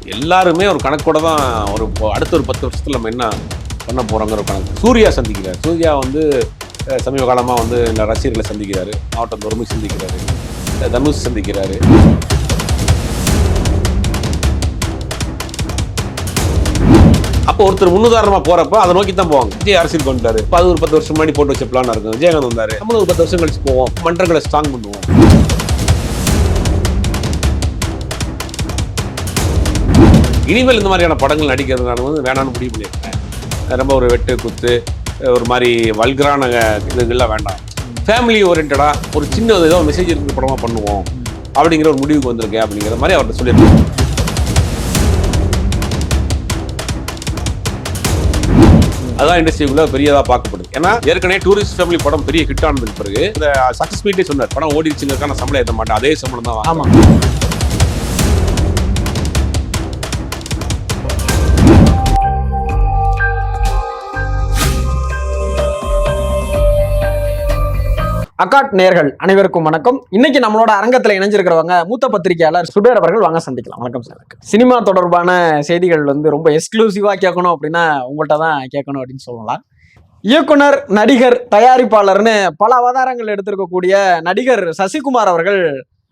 எல்லாருமே ஒரு கணக்கோட தான் அடுத்த ஒரு 10 வருஷத்துல நம்ம என்ன பண்ண போறோங்கிற ஒரு கணக்கு. சூர்யா சந்திக்கிறார். சூர்யா வந்து சமீப காலமா வந்து ரசிகர்களை சந்திக்கிறாரு, மாவட்டம் தோறும் சந்திக்கிறாரு, தனுஷ் சந்திக்கிறாரு. அப்போ ஒருத்தர் முன்னுதாரணமா போறப்ப அதை நோக்கி தான் போவாங்க. விஜய் அரசியல் கொண்டாரு, அது ஒரு 10 வருஷம் முன்னாடி போட்டு வச்ச பிளான் இருக்கும். விஜயகாந்த் வந்தாரு, நம்மளும் ஒரு 10 வருஷம் கழிச்சு போவோம், மன்றங்களை ஸ்ட்ராங் பண்ணுவோம். இனிமேல் இந்த மாதிரியான படங்கள் நடிக்கிறது நான் வந்து வேணான்னு முடிவு பண்ணியிருக்கேன். ரொம்ப ஒரு வெட்டு குத்து, ஒரு மாதிரி வல்கரான இதுகள்லாம் வேண்டாம். ஃபேமிலி ஓரியன்டா ஒரு சின்ன ஏதோ மெசேஜ் இருக்கிற படமா பண்ணுவோம் அப்படிங்கிற ஒரு முடிவுக்கு வந்திருக்கேன் அப்படிங்கிற மாதிரி அவர்கிட்ட சொல்லியிருக்கேன். அதான் இண்டஸ்ட்ரிக்குள்ள பெரியதா பார்க்கப்படுது. ஏன்னா ஏற்கனவே டூரிஸ்ட் ஃபேமிலி படம் பெரிய ஹிட் ஆனதுக்கு பிறகு இந்த சக்சஸ் மீட்டே சொன்னார், படம் ஓடிச்சுங்கிறதுக்கான சம்பளம் ஏற்ற மாட்டேன், அதே சம்பளம் தான். ஆமா, அக்காட் நேர்கள் அனைவருக்கும் வணக்கம். இன்னைக்கு நம்மளோட அரங்கத்துல இணைஞ்சிருக்கிறவங்க மூத்த பத்திரிகையாளர் சுடர் அவர்கள். வாங்க சந்திக்கலாம். வணக்கம் சார். சினிமா தொடர்பான செய்திகள் வந்து ரொம்ப எக்ஸ்க்ளூசிவா கேட்கணும் அப்படின்னா உங்கள்கிட்ட தான் கேட்கணும் அப்படின்னு சொல்லலாம். இயக்குனர், நடிகர், தயாரிப்பாளர்னு பல அவதாரங்கள் எடுத்திருக்கக்கூடிய நடிகர் சசிகுமார் அவர்கள்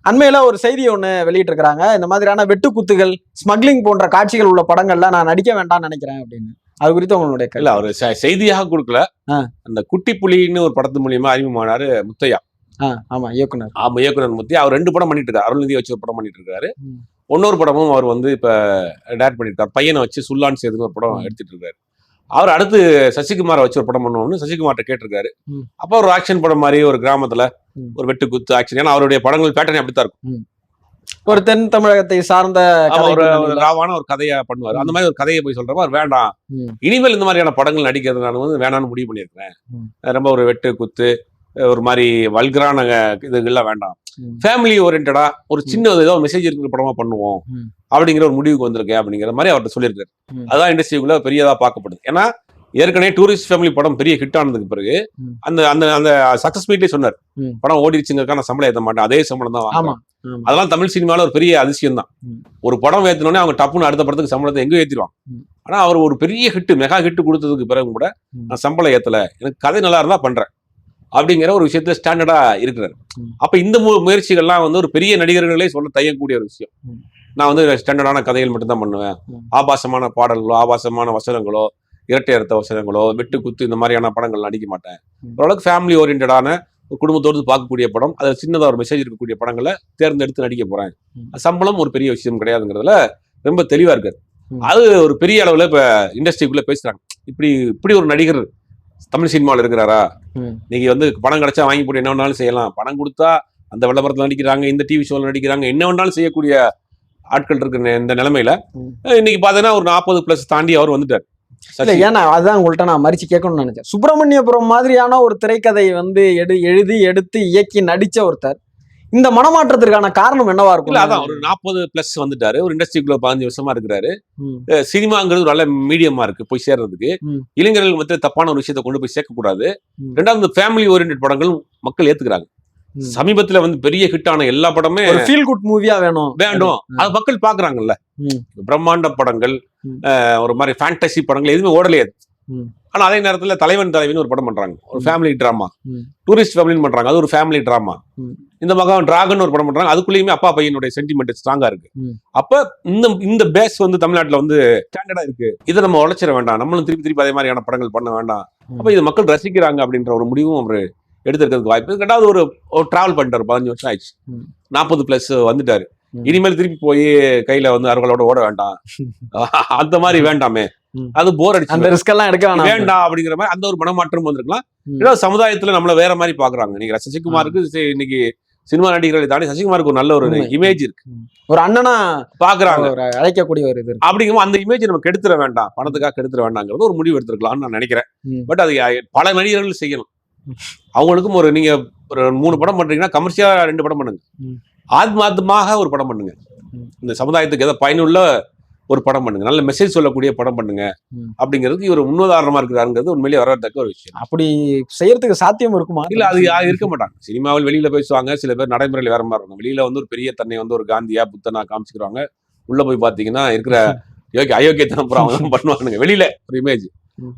அண்மையில ஒரு செய்தி ஒண்ணு வெளியிட்டு இருக்கிறாங்க. இந்த மாதிரியான வெட்டுக்குத்துகள், ஸ்மக்லிங் போன்ற காட்சிகள் உள்ள படங்கள்ல நான் நடிக்க வேண்டாம்னு நினைக்கிறேன் அப்படின்னு. அது குறித்து உங்களுடைய இல்ல, அவர் செய்தியாக கொடுக்கல. அந்த குட்டி புலின்னு ஒரு படத்து மூலியமா அறிமுகமானாரு முத்தையா. ஆமா, இயக்குனர். ஆமா, இயக்குனர் முத்தையா. அவர் 2 படம் பண்ணிட்டு இருக்காரு. அருள்நிதியை வச்சு ஒரு படம் பண்ணிட்டு இருக்காரு. இன்னொரு படமும் அவர் வந்து இப்ப டைரக்ட் பண்ணிருக்காரு. பையனை வச்சு சுல்லான் சேதுன்னு ஒரு படம் எடுத்துட்டு இருக்காரு. அவர் அடுத்து சசிகுமாரை வச்சு ஒரு படம் பண்ணுவோம்னு சசிகுமார்ட்ட கேட்டிருக்காரு. அப்ப ஒரு ஆக்ஷன் படம் மாதிரி ஒரு கிராமத்துல ஒரு வெட்டு குத்து ஆக்ஷன். ஏன்னா அவருடைய படங்கள் பேட்டர்ன் அப்படித்தான் இருக்கும். ஒரு தென் தமிழகத்தை சார்ந்த ராவான ஒரு கதையா பண்ணுவாரு. அந்த மாதிரி ஒரு கதையை போய் சொல்றப்ப அவர் வேண்டாம், இனிமேல் இந்த மாதிரியான படங்கள் நடிக்கிறது நான் வந்து வேணான்னு முடிவு பண்ணியிருக்கிறேன். ரொம்ப ஒரு வெட்டு குத்து, ஒரு மாதிரி வல்கரான இதுகள்லாம் வேண்டாம். ஃபேமிலி ஓரியன்டா ஒரு சின்ன ஏதோ மெசேஜ் இருக்கிற படமா பண்ணுவோம் அப்படிங்கிற ஒரு முடிவுக்கு வந்திருக்கேன் அப்படிங்கிற மாதிரி அவர்கிட்ட சொல்லியிருக்காரு. அதான் இண்டஸ்ட்ரிக்குள்ள பெரியதா பார்க்கப்படுது. ஏன்னா ஏற்கனவே டூரிஸ்ட் ஃபேமிலி படம் பெரிய ஹிட் ஆனதுக்கு பிறகு அந்த அந்த சக்சஸ் மீட்டே சொன்னார், படம் ஓடிச்சுங்கிறதுக்கான சம்பளம் ஏற்ற மாட்டேன், அதே சம்பளம் தான். அதெல்லாம் தமிழ் சினிமால ஒரு பெரிய அதிசயம் தான். ஒரு படம் ஏற்றினோடனே அவங்க டப்புன்னு அடுத்த படத்துக்கு சம்பளத்தை எங்க ஏற்றிடுவாங்க. ஆனா அவர் ஒரு பெரிய ஹிட், மெகா ஹிட் கொடுத்ததுக்கு பிறகு கூட நான் சம்பளம் ஏத்தல, எனக்கு கதை நல்லா இருந்தா பண்றேன் அப்படிங்கிற ஒரு விஷயத்துல ஸ்டாண்டர்டா இருக்கிறாரு. அப்ப இந்த முயற்சிகள்லாம் வந்து ஒரு பெரிய நடிகர்களே சொல்ல தயங்கக்கூடிய ஒரு விஷயம். நான் வந்து ஸ்டாண்டர்டான கதைகள் மட்டும்தான் பண்ணுவேன், ஆபாசமான பாடல்களோ ஆபாசமான வசனங்களோ இரட்டை அர்த்த வசனங்களோ வெட்டு குத்து இந்த மாதிரியான படங்கள் நடிக்க மாட்டேன். ஓரளவுக்கு ஃபேமிலி ஓரியன்டான ஒரு குடும்பத்தோடு பார்க்கக்கூடிய படம், அதில் சின்னதாக ஒரு மெசேஜ் இருக்கக்கூடிய படங்களை தேர்ந்தெடுத்து நடிக்க போறேன். சம்பளம் ஒரு பெரிய விஷயம் கிடையாதுங்கிறதுல ரொம்ப தெளிவா இருக்காரு. அது ஒரு பெரிய அளவுல இப்ப இண்டஸ்ட்ரிக்குள்ள பேசுறாங்க. இப்படி ஒரு நடிகர் தமிழ் சினிமாவில் இருக்கிறாரா? நீங்க வந்து பணம் கிடைச்சா வாங்கி போட்டு என்ன வேணாலும் செய்யலாம், பணம் கொடுத்தா அந்த விளம்பரத்தில் நடிக்கிறாங்க, இந்த டிவி ஷோல நடிக்கிறாங்க, என்ன வேணாலும் செய்யக்கூடிய ஆட்கள் இருக்கிற இந்த நிலைமையில இன்னைக்கு பாத்தீங்கன்னா ஒரு 40+ தாண்டி அவர் வந்துட்டார். ஏன்னா அதான் உங்கள்கிட்ட நான் மறிச்சு கேட்கணும்னு நினைச்சேன். சுப்பிரமணியபுரம் மாதிரியான ஒரு திரைக்கதை வந்து எழுதி எடுத்து இயக்கி நடிச்ச ஒருத்தர் இந்த மனமாற்றத்திற்கான காரணம் என்னவா இருக்கும்? அதான் ஒரு 40+ வந்துட்டாரு, ஒரு இண்டஸ்ட்ரிக்குள்ள 15 வருஷமா இருக்கிறாரு. சினிமாங்கிறது ஒரு நல்ல மீடியமா இருக்கு போய் சேர்றதுக்கு. இளைஞர்கள் மத்திய தப்பான ஒரு விஷயத்தை கொண்டு போய் சேர்க்க கூடாது. ரெண்டாவது ஃபேமிலி ஓரியன்ட் படங்கள் மக்கள் ஏத்துக்கிறாங்க. சமீபத்துல வந்து பெரிய ஹிட் ஆன எல்லா படமே ஒரு ஃபீல் குட் மூவியா வேண்டும், அது மக்கள் பாக்குறாங்கல்ல. பிரம்மாண்ட படங்கள், ஒரு மாதிரி ஃபேண்டசி படங்கள் எதுவுமே ஓடலையாது. ஆனா அதே நேரத்துல தலைவன் தலைவின்னு ஒரு படம் பண்றாங்க, ஒரு ஃபேமிலி டிராமா. டூரிஸ்ட் ஃபேமிலின்னு பண்றாங்க, அது ஒரு ஃபேமிலி டிராமா. இந்த மகன் டிராகன் ஒரு படம் பண்றாங்க, அதுக்குள்ளேயுமே அப்பா பையனுடைய சென்டிமெண்ட் ஸ்ட்ராங்கா இருக்கு. அப்ப இந்த பேஸ் வந்து தமிழ்நாட்டுல வந்து ஸ்டாண்டர்டா இருக்கு. இதை நம்ம உழைச்சிட வேண்டாம், நம்மளும் திருப்பி அதே மாதிரியான படங்கள் பண்ண வேண்டாம். அப்ப இது மக்கள் ரசிக்கிறாங்க அப்படின்ற ஒரு முடிவும் அவரு எடுத்துக்கிறதுக்கு வாய்ப்பு. ரெண்டாவது ஒரு டிராவல் பண்ணிட்டாரு, 15 வருஷம் ஆயிடுச்சு, 40+ வந்துட்டாரு. இனிமேல் திருப்பி போய் கையில வந்து அறுகளோட ஓட வேண்டாம், அந்த மாதிரி வேண்டாமே, அது போர் அடிச்சு அந்த ரிஸ்க் எல்லாம் எடுக்க வேண்டாம் அப்படிங்கிற மாதிரி அந்த ஒரு மனமாற்றம் வந்திருக்கலாம். ஏதாவது சமுதாயத்துல நம்மள வேற மாதிரி பாக்குறாங்க. இன்னைக்கு சசிகுமாருக்கு இன்னைக்கு சினிமா நடிகர்களை தாண்டி சசிகுமாருக்கு ஒரு நல்ல ஒரு இமேஜ் இருக்கு, ஒரு அண்ணனா பாக்குறாங்க, அழைக்கக்கூடிய ஒரு இது. அப்படிங்கும் அந்த இமேஜ் நம்ம கெடுத்துட வேண்டாம், பணத்துக்காக கெடுத்துட வேண்டாங்கிறது ஒரு முடிவு எடுத்துருக்கலாம்னு நான் நினைக்கிறேன். பட் அது பல நடிகர்கள் செய்யணும். அவங்களுக்கும் ஒரு நீங்க ஒரு 3 படம் பண்றீங்கன்னா கமர்ஷியலா 2 படம் பண்ணுங்க, ஆத்மார்த்தமாக ஒரு படம் பண்ணுங்க, இந்த சமுதாயத்துக்கு ஏதோ பயனுள்ள ஒரு படம் பண்ணுங்க, நல்ல மெசேஜ் சொல்லக்கூடிய படம் பண்ணுங்க அப்படிங்கிறதுக்கு இவர் முன்னுதாரணமா இருக்கிறாருங்கிறது உண்மையிலேயே வரத்தக்க ஒரு விஷயம். அப்படி செய்யறதுக்கு சாத்தியம் இருக்குமா? இல்ல, அது இருக்க மாட்டாங்க. சினிமாவில் வெளியில பேசுவாங்க, சில பேர் நடைமுறையில் வேற மாதிரி இருக்கும். வெளியில வந்து ஒரு பெரிய தன்னை வந்து ஒரு காந்தியா புத்தனா காமிச்சுக்கிறாங்க, உள்ள போய் பாத்தீங்கன்னா இருக்கிற அயோக்கியத்தனம் பூரா அவங்க பண்ணுவானுங்க வெளியில ஒரு இமேஜ்.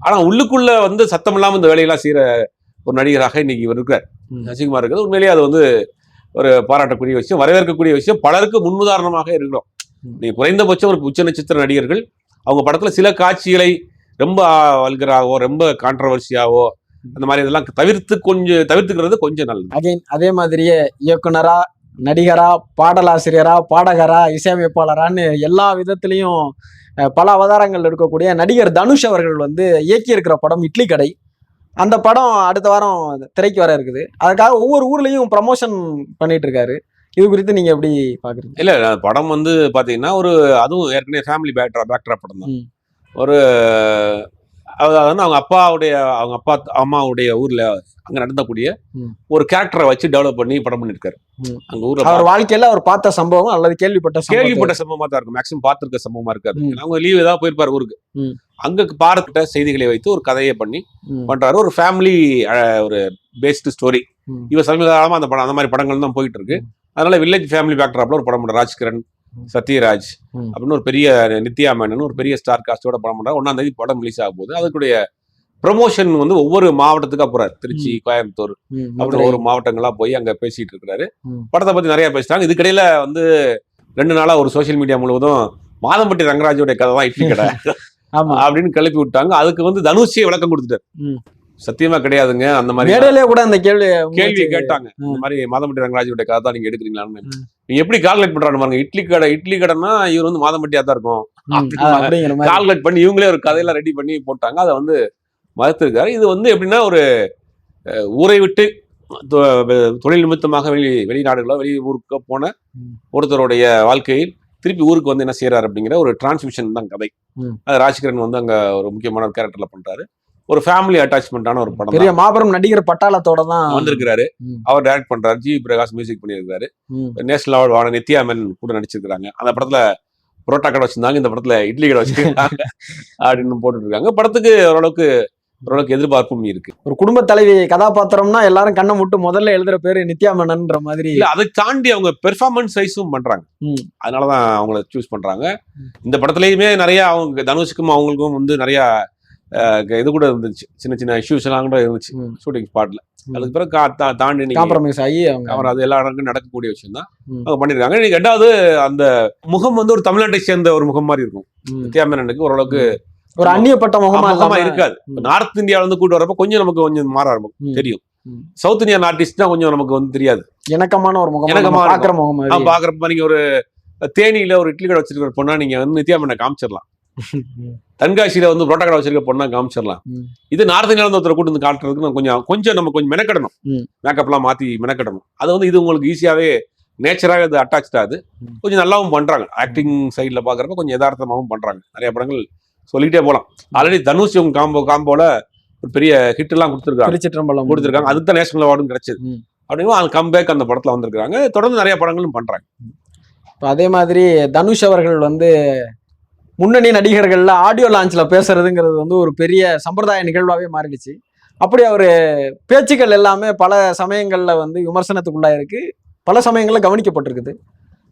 ஆனா உள்ளுக்குள்ள வந்து சத்தம் இல்லாம இந்த வேலையெல்லாம் செய்யற ஒரு நடிகராக இன்னைக்கு இவர் இருக்கிறார் சசிகுமார் இருக்கிறது. உண்மையிலேயே அது வந்து ஒரு பாராட்டக்கூடிய விஷயம், வரவேற்கக்கூடிய விஷயம், பலருக்கு முன்னுதாரணமாக இருக்கிறோம். நீங்க குறைந்தபட்சம் ஒரு உச்ச நட்சத்திர நடிகர்கள் அவங்க படத்துல சில காட்சிகளை ரொம்ப வல்கராவோ ரொம்ப கான்ட்ரவர்சியாவோ அந்த மாதிரி இதெல்லாம் தவிர்த்துக்கிறது கொஞ்சம் நல்லது. அகைன் அதே மாதிரியே இயக்குனரா, நடிகரா, பாடலாசிரியரா, பாடகரா, இசையமைப்பாளரான்னு எல்லா விதத்திலையும் பல அவதாரங்கள் இருக்கக்கூடிய நடிகர் தனுஷ் அவர்கள் வந்து இயக்கி இருக்கிற படம் இட்லி கடை. அந்த படம் அடுத்த வாரம் திரைக்கு வர இருக்குது. அதுக்காக ஒவ்வொரு ஊர்லயும் ப்ரமோஷன் பண்ணிட்டு இருக்காரு. இது குறித்து நீங்க எப்படி பாக்குறீங்க? இல்ல படம் வந்து பாத்தீங்கன்னா ஒரு அதுவும் ஏற்கனவே ஃபேமிலி பேக்ட்ரா படம் தான். ஒரு அதாவது அவங்க அப்பா அம்மாவுடைய ஊர்ல அங்க நடந்தக்கூடிய ஒரு கேரக்டரை வச்சு டெவலப் பண்ணி படம் பண்ணிருக்காரு. அங்க ஊர்ல அவர் வாழ்க்கையில அவர் பார்த்த சம்பவம் அல்லது கேள்விப்பட்ட சம்பவமா தான் இருக்கும். மேக்ஸிமம் பார்த்திருக்க சம்பவமா இருக்காது. அவங்க லீவ் ஏதாவது போயிருப்பாரு ஊருக்கு, அங்க பார்த்துட்ட செய்திகளை வைத்து ஒரு கதையை பண்ணி பண்றாரு. ஒரு ஃபேமிலி ஒரு பேஸ்டு ஸ்டோரி. இவ சமீப காலமா அந்த மாதிரி படங்கள் தான் போயிட்டு இருக்கு. அதனால வில்லேஜ் ஃபேமிலி பேக்ட்ராப்ல ஒரு படம் பண்ற ராஜ்கிரண், சத்யராஜ் அப்படின்னு ஒரு பெரிய நித்யா மேனன் ஒரு பெரிய ஸ்டார் காஸ்டோட படம் பண்றாரு. 1ஆம் தேதி படம் ரிலீஸ் ஆக போகுது. அதுக்குடைய ப்ரமோஷன் வந்து ஒவ்வொரு மாவட்டத்துக்கா போறாரு. திருச்சி, கோயம்புத்தூர் அப்படின்னு ஒரு மாவட்டங்களா போய் அங்க பேசிட்டு இருக்கிறாரு. படத்தை பத்தி நிறைய பேசுறாங்க. இதுக்கிடையில வந்து 2 நாளா ஒரு சோசியல் மீடியா முழுவதும் மாதம்பட்டி ரங்கராஜோட கதை தான் இட்லி கடை அப்படின்னு கிளப்பி விட்டாங்க. அதுக்கு வந்து தனுஷே விளக்கம் கொடுத்துட்டாரு. சத்தியமா கிடையாதுங்க, அந்த மாதிரி கூட அந்த கேள்வி கேட்டாங்க. இந்த மாதிரி மாதம்பட்டி ரங்கராஜோட கதை தான் நீங்க எடுக்கிறீங்களான்னு. நீங்க எப்படி கால்குலேட் பண்றாங்க பாருங்க. இட்லி கடைன்னா இவர் வந்து மாதம்பட்டியா தான் இருக்கும் கால்குலேட் பண்ணி இவங்களே ஒரு கதையெல்லாம் ரெடி பண்ணி போட்டாங்க. அதை வந்து மறுத்திருக்காரு. இது வந்து எப்படின்னா ஒரு ஊரை விட்டு தொழில் நிமித்தமாக வெளிநாடுகளோ வெளியூருக்கு போன ஒருத்தருடைய வாழ்க்கையில் திருப்பி ஊருக்கு வந்து என்ன செய்யறாரு அப்படிங்கிற ஒரு டிரான்ஸ்மிஷன் தான் கதை. அது ராஜ்கிரண் வந்து அங்க ஒரு முக்கியமான கேரக்டர்ல பண்றாரு. ஒரு ஃபேமிலி அட்டாச்மெண்டான ஒரு படம். பெரிய மாபெரும் நடிகர் பட்டாளத்தோட தான் வந்திருக்கிறாரு. அவர் டைரக்ட் பண்றாரு. ஜி பிரகாஷ் மியூசிக் பண்ணியிருக்காரு. நேஷனல் அவார்டு வாங்கின நித்யா மேனன் கூட நடிச்சிருக்காங்க. அந்த படத்துல புரோட்டா கடை வச்சிருந்தாங்க, இந்த படத்துல இட்லி கடை வச்சிருக்காங்க அப்படின்னு போட்டுட்டு இருக்காங்க. படத்துக்கு ஓரளவுக்கு எதிர்பார்ப்பும் இருக்கு. ஒரு குடும்ப தலைவி கதாபாத்திரம்னா எல்லாரும் கண்ணை முட்டு முதல்ல எழுதுற பேரு நித்யா மேனன்ற மாதிரி. இல்ல, அதை தாண்டி அவங்க பெர்ஃபார்மன்ஸ் வைஸும் பண்றாங்க. அதனாலதான் அவங்கள சூஸ் பண்றாங்க. இந்த படத்துலயுமே நிறைய அவங்க தனுஷுக்கும் அவங்களுக்கும் வந்து நிறைய இது கூட இருந்துச்சு, சின்ன சின்ன இஷ்யூஸ் எல்லாம் கூட இருந்துச்சு ஷூட்டிங் ஸ்பாட்ல. அதுக்கு பிறகு தாண்டி காம்ப்ரமைஸ் ஆகி அவர் அது எல்லா இடங்களும் நடக்கக்கூடிய விஷயம் தான் அவங்க பண்ணிருக்காங்க. இன்னைக்கு 2வது அந்த முகம் வந்து ஒரு தமிழ்நாட்டை சேர்ந்த ஒரு முகம் மாதிரி இருக்கும். நித்யா மேனனுக்கு ஓரளவுக்கு ஒரு அந்நியப்பட்ட முகமா இருக்காது. நார்த் இந்தியாவில இருந்து கூட்டு வரப்ப கொஞ்சம் மாற ஆரம்பிக்கும், தெரியும். சவுத் இந்தியன் ஆர்டிஸ்ட் தான் கொஞ்சம் நமக்கு வந்து தெரியாது. இணக்கமான ஒரு முகம், பாக்குறப்ப நீங்க ஒரு தேனியில ஒரு இட்லி கடை வச்சிருக்கிற பொண்ணா நீங்க வந்து நித்யா மேனனை காமிச்சிடலாம். தென்காசியில வந்து புரோட்டா கடை வச்சிருக்க பொண்ணா காமிச்சிடலாம். இது நார்த் இந்தியாவில ஒருத்தர் கூட்டு வந்து காட்டுறதுக்கு நம்ம கொஞ்சம் மெனக்கடணும், மேக்கப் எல்லாம் மாத்தி மெனக்கடணும். அது வந்து இது உங்களுக்கு ஈஸியாவே நேச்சராக இது அட்டாச் ஆகுது. கொஞ்சம் நல்லாவும் பண்றாங்க. ஆக்டிங் சைட்ல பாக்குறப்ப கொஞ்சம் யதார்த்தமாகவும் பண்றாங்க. நிறைய படங்கள் சொல்லிட்டே போலாம். ஆல்ரெடி தனுஷ் காம்போல ஒரு பெரிய ஹிட் எல்லாம் கொடுத்துருக்காங்க. அதுக்கு தான் நேஷனல் அவார்டும் கிடைச்சது. அப்படிங்கும் அது கம்பேக் அந்த படத்துல வந்திருக்காங்க. தொடர்ந்து நிறைய படங்களும் பண்றாங்க. அதே மாதிரி தனுஷ் அவர்கள் வந்து முன்னணி நடிகர்கள்ல ஆடியோ லான்ச்ல பேசுறதுங்கிறது வந்து ஒரு பெரிய சம்பிரதாய நிகழ்வாவே மாறிடுச்சு. அப்படி அவரு பேச்சுக்கள் எல்லாமே பல சமயங்கள்ல வந்து விமர்சனத்துக்குள்ளாயிருக்கு, பல சமயங்கள்ல கவனிக்கப்பட்டிருக்குது.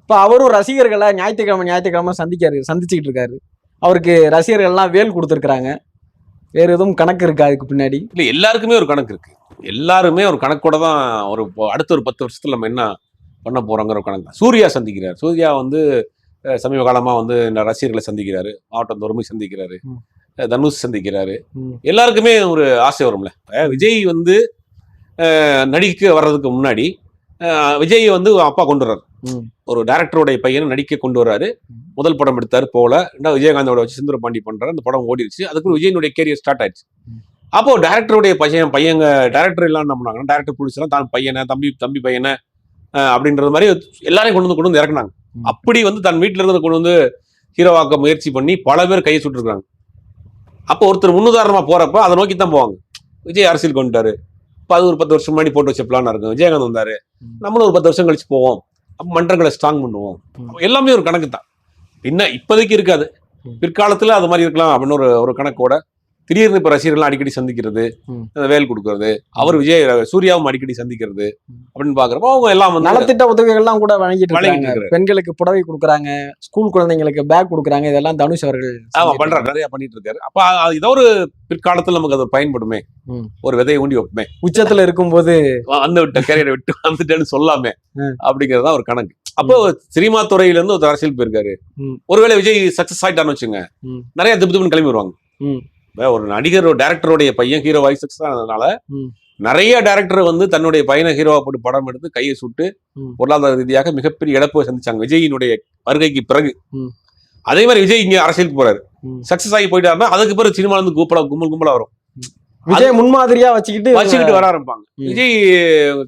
இப்ப அவரும் ரசிகர்களை ஞாயிற்றுக்கிழமை சந்திச்சுக்கிட்டு இருக்காரு. அவருக்கு ரசிகர்கள்லாம் வேல் கொடுத்துருக்குறாங்க. வேற எதுவும் கணக்கு இருக்கா அதுக்கு பின்னாடி? இல்ல, எல்லாருக்குமே ஒரு கணக்கு இருக்கு. எல்லாருமே ஒரு கணக்கோட தான் அடுத்த ஒரு 10 வருஷத்துல நம்ம என்ன பண்ண போறோங்கிற ஒரு கணக்கு. சூர்யா சந்திக்கிறார். சூர்யா வந்து சமீப காலமா வந்து ரசிகர்களை சந்திக்கிறாரு, மாவட்டம் தோறுமை சந்திக்கிறாரு, தனுஷ் சந்திக்கிறாரு. எல்லாருக்குமே ஒரு ஆசை வரும்ல. விஜய் வந்து நடிக்க வர்றதுக்கு முன்னாடி விஜய் வந்து அப்பா கொண்டு வர்றாரு. ஒரு டைரக்டருடைய பையனை நடிக்க கொண்டு வர்றாரு. முதல் படம் எடுத்தாரு போல, விஜயகாந்தோட வச்சு சிந்துர பாண்டி பண்றாரு. அந்த படம் ஓடிடுச்சு. அதுக்கு விஜயனுடைய கேரியர் ஸ்டார்ட் ஆயிடுச்சு. அப்போ டைரக்டருடைய பையங்க டைரக்டர் எல்லாம் என்ன பண்ணாங்கன்னா, டைரக்டர் பிடிச்சலாம் தான் பையனை தம்பி பையனை அப்படின்றது மாதிரி எல்லாரையும் கொண்டு வந்து இறக்குனாங்க. அப்படி வந்து தன் வீட்டுல இருந்து கொண்டு வந்து ஹீரோவாக்க முயற்சி பண்ணி பல பேர் கையை சுட்டுருக்காங்க. அப்போ ஒருத்தர் முன்னுதாரணமா போறப்ப அதை நோக்கி தான் போவாங்க. விஜய் அரசியல் கொண்டுட்டாரு, இப்போ அது ஒரு 10 வருஷம் முன்னாடி போட்டு வச்ச பிளான் இருக்கும். விஜயகாந்த் வந்தாரு, நம்மளும் ஒரு 10 வருஷம் கழிச்சு போவோம், அப்போ மன்றங்களை ஸ்ட்ராங் பண்ணுவோம். எல்லாமே ஒரு கணக்கு தான். இப்போதைக்கு இருக்காது, பிற்காலத்துல அது மாதிரி இருக்கலாம் அப்படின்னு ஒரு கணக்கோட திடீர்னு இப்ப ரசிகர்கள் அடிக்கடி சந்திக்கிறது, வேல் கொடுக்கறது, அவர் விஜய் சூர்யாவும் அடிக்கடி சந்திக்கிறது அப்படின்னு பாக்குறப்போ அவங்க எல்லாம் வந்து நலத்திட்ட உதவிகள்லாம் கூட வழங்கிட்டு இருக்காங்க. பெண்களுக்கு புடவை கொடுக்குறாங்க, ஸ்கூல் குழந்தைங்களுக்கு பேக் கொடுக்குறாங்க. இதெல்லாம் தனுஷ் அவர்கள் பண்றாரு, நிறைய பண்ணிட்டு இருக்காரு. அப்ப ஏதோ ஒரு பிற்காலத்துல நமக்கு அது பயன்படுமே, ஒரு விதையை ஊண்டி வைப்போமே, உச்சத்துல இருக்கும்போது வந்து விட்ட கேரியரை விட்டு வந்துட்டேன்னு சொல்லாமே அப்படிங்கறதுதான் ஒரு கணக்கு. அப்போ சினிமா துறையில இருந்து ஒரு அரசியல் போயிருக்காரு. ஒருவேளை விஜய் சக்சஸ் ஆயிட்டான்னு வச்சுங்க, நிறைய திப்பு கிளம்பி வருவாங்க. ஒரு நடிகர் டைரக்டருடைய பையன் ஹீரோ வாய்ஸ் சக்சஸ் ஆனதுனால நிறைய டைரக்டர் வந்து தன்னுடைய பையனை ஹீரோவா போட்டு படம் எடுத்து கையை சுட்டு பொருளாதார ரீதியாக மிகப்பெரிய இழப்பை சந்திச்சாங்க விஜயினுடைய வருகைக்கு பிறகு. அதே மாதிரி விஜய் இங்க அரசியலுக்கு போறாரு, சக்சஸ் ஆகி போயிட்டாருன்னா அதுக்கு பிறகு சினிமால இருந்து கும்பலா வரும். விஜய் முன்மாதிரியா வச்சுக்கிட்டு வர ஆரம்பிப்பாங்க. விஜய்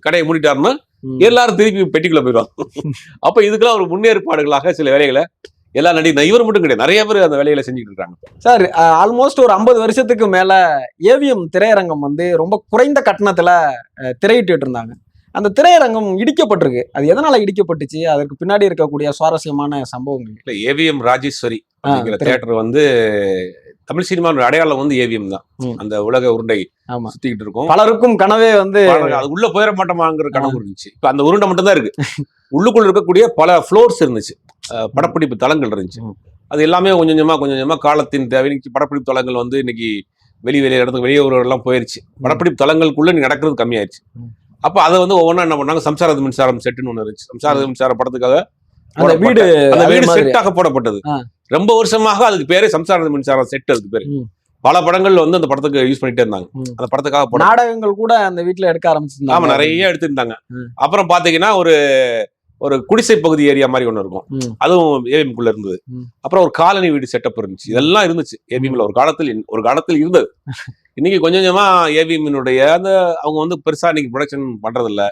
கடையை மூடிட்டாருன்னா எல்லாரும் திருப்பி பெட்டிக்குள்ள போயிடுவாங்க. அப்ப இதுக்கெல்லாம் ஒரு முன்னேற்பாடுகளாக சில வேலைகளை எல்லா நடிகர், இவர் மட்டும் கிடையாது, நிறைய பேர் அந்த வேலைகளை செஞ்சுட்டு இருக்காங்க. சார், ஆல்மோஸ்ட் ஒரு 50 வருஷத்துக்கு மேல ஏவிஎம் திரையரங்கம் வந்து ரொம்ப குறைந்த கட்டணத்துல திரையிட்டு இருந்தாங்க. அந்த திரையரங்கம் இடிக்கப்பட்டிருக்கு. அது எதனால இடிக்கப்பட்டுச்சு, அதற்கு பின்னாடி இருக்கக்கூடிய சுவாரஸ்யமான சம்பவங்கள்? இல்ல, ஏவிஎம் ராஜேஸ்வரி அப்படிங்கிற தியேட்டர் வந்து தமிழ் சினிமாவோட அடையாளம் வந்து ஏவிஎம் தான். அந்த உலக உருண்டை சுத்திக்கிட்டு இருக்கும். பலருக்கும் கனவே வந்து அது உள்ள போயிட மாட்டோமாங்கிற கனவு இருந்துச்சு. இப்ப அந்த உருண்டை மட்டும் தான் இருக்கு. உள்ளுக்குள்ள இருக்கக்கூடிய பல ஃப்ளோர்ஸ் இருந்துச்சு, படப்பிடிப்பு தளங்கள் இருந்துச்சு. அது எல்லாமே கொஞ்சம் கொஞ்சமா காலத்தின் தேவை. படப்பிடிப்பு தளங்கள் வந்து இன்னைக்கு வெளியே இடத்துக்கு வெளியூரெல்லாம் போயிருச்சு. படப்பிடிப்பு தளங்களுக்குள்ள நடக்கிறது கம்மியாயிருச்சு. அப்ப அதை வந்து ஒவ்வொன்றா என்ன பண்ணாங்க, சம்சாரது மின்சாரம் செட்டுன்னு ஒண்ணு இருந்துச்சு. சம்சாரது மின்சாரம் படத்துக்காக அந்த வீடு செட்டாக போடப்பட்டது. ரொம்ப வருஷமாக அதுக்கு பேரு சம்சாரது மின்சாரம் செட். அதுக்கு பேரு பல படங்கள் வந்து அந்த படத்துக்கு யூஸ் பண்ணிட்டே இருந்தாங்க. அந்த படத்துக்காக நாடகங்கள் கூட அந்த வீட்டுல எடுக்க ஆரம்பிச்சிருந்தாங்க. ஆமா, நிறைய எடுத்துருந்தாங்க. அப்புறம் பாத்தீங்கன்னா ஒரு குடிசை பகுதி ஏரியா மாதிரி ஒண்ணு இருக்கும், அதுவும் ஏவிஎம்குள்ள இருந்தது. அப்புறம் ஒரு காலனி வீடு செட்டப் இருந்துச்சு. இதெல்லாம் இருந்துச்சு ஏவிஎம்ல ஒரு காலத்தில் இருந்தது. இன்னைக்கு கொஞ்சம் கொஞ்சமா ஏவிஎம்னுடைய அந்த அவங்க வந்து பெருசா இன்னைக்கு ப்ரொடக்ஷன் பண்றது இல்ல,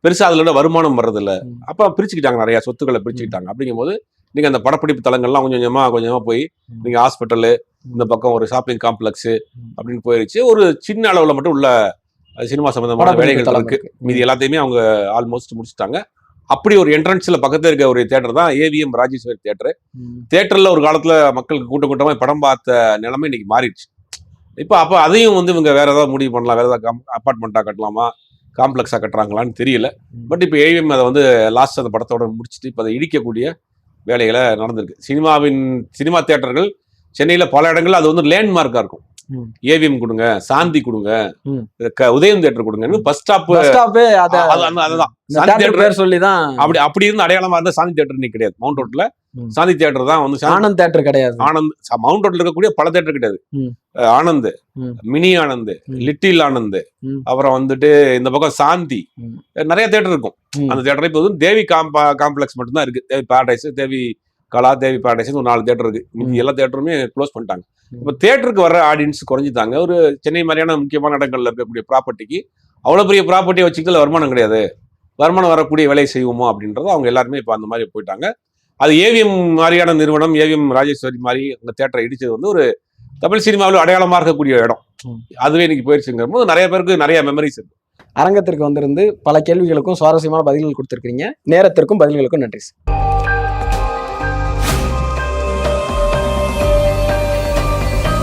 பெருசா அதுல வருமானம் வர்றது இல்ல. அப்ப பிரிச்சுக்கிட்டாங்க, நிறைய சொத்துக்களை பிரிச்சுக்கிட்டாங்க. அப்படிங்கும் போது நீங்க அந்த படப்பிடிப்பு தளங்கள்லாம் கொஞ்சம் கொஞ்சமா போய் நீங்க ஹாஸ்பிட்டலு, இந்த பக்கம் ஒரு ஷாப்பிங் காம்ப்ளெக்ஸ் அப்படின்னு போயிருச்சு. ஒரு சின்ன அளவுல மட்டும் உள்ள சினிமா சம்பந்தமான வேலைகள் இருக்கு. மீதி எல்லாத்தையுமே அவங்க ஆல்மோஸ்ட் முடிச்சுட்டாங்க. அப்படி ஒரு என்ட்ரன்ஸ்ல பக்கத்துல இருக்க ஒரு தியேட்டர் தான் ஏவிஎம் ராஜேஸ்வரி தியேட்டர். தியேட்டர்ல ஒரு காலத்துல மக்களுக்கு கூட்டமா படம் பார்த்த நிலைமை இன்னைக்கு மாறிடுச்சு. அப்ப அதையும் வந்து இவங்க வேற ஏதாவது முடிவு பண்ணலாம், வேற ஏதாவது அப்பார்ட்மெண்ட்டா கட்டலாமா, காம்ப்ளெக்ஸா கட்டுறாங்களான்னு தெரியல. பட் இப்ப ஏவிஎம் அதை வந்து லாஸ்ட் அந்த படத்தோட முடிச்சுட்டு இப்ப அதை இடிக்கக்கூடிய வேலைகளை நடந்திருக்கு. சினிமா தியேட்டர்கள் சென்னையில பல இடங்கள்ல அது வந்து லேண்ட்மார்க்கா இருக்கும். ஏவிஎம் கொடுங்க, சாந்தி கொடுங்க, உதயம் தியேட்டர் கொடுங்க, பஸ் ஸ்டாப்பே அதுதான் சொல்லிதான் அப்படி இருந்து அடையாளமா இருந்தா சாந்தி தியேட்டர் இன்னைக்கு கிடையாது. மவுண்ட் ரோட்ல சாந்தி தியேட்டர் தான் வந்து ஆனந்த் தியேட்டர் கிடையாது. மவுண்ட் ரோட்ல இருக்கக்கூடிய பல தியேட்டர் கிடையாது. ஆனந்த், மினி ஆனந்த், லிட்டில் ஆனந்த், அப்புறம் வந்துட்டு இந்த பக்கம் சாந்தி, நிறைய தியேட்டர் இருக்கும். அந்த தியேட்டர் இப்ப வந்து தேவி காம்ப்ளெக்ஸ் மட்டும் தான் இருக்கு. தேவி பாரடைஸ், தேவி கலா, தேவி பாரடைஸ், ஒரு 4 தியேட்டர் இருக்கு. மீதி எல்லா தியேட்டருமே க்ளோஸ் பண்ணிட்டாங்க. இப்ப தியேட்டருக்கு வர்ற ஆடியன்ஸ் குறைஞ்சிட்டாங்க. ஒரு சென்னை மாதிரியான முக்கியமான இடங்கள்ல இருக்கக்கூடிய ப்ராப்பர்ட்டிக்கு அவ்வளவு பெரிய ப்ராப்பர்ட்டியை வச்சுக்கல வருமானம் கிடையாது, வருமானம் வரக்கூடிய வேலையை செய்வோமோ அப்படின்றது அவங்க எல்லாருமே இப்ப அந்த மாதிரி போயிட்டாங்க. அது ஏவிஎம் மாதிரியான நிறுவனம், ஏவிஎம் ராஜேஸ்வரி மாதிரி அந்த தியேட்டரை இடிச்சது வந்து ஒரு தமிழ் சினிமாவில் அடையாளமாக இருக்கக்கூடிய இடம். அதுவே இன்னைக்கு போயிருச்சுங்கிற போது நிறைய பேருக்கு நிறைய மெமரிஸ் இருக்கு. அரங்கத்திற்கு வந்திருந்து பல கேள்விகளுக்கும் சுவாரஸ்யமான பதில்கள் கொடுத்திருக்கீங்க. நேரத்திற்கும் பதில்களுக்கும் நன்றி.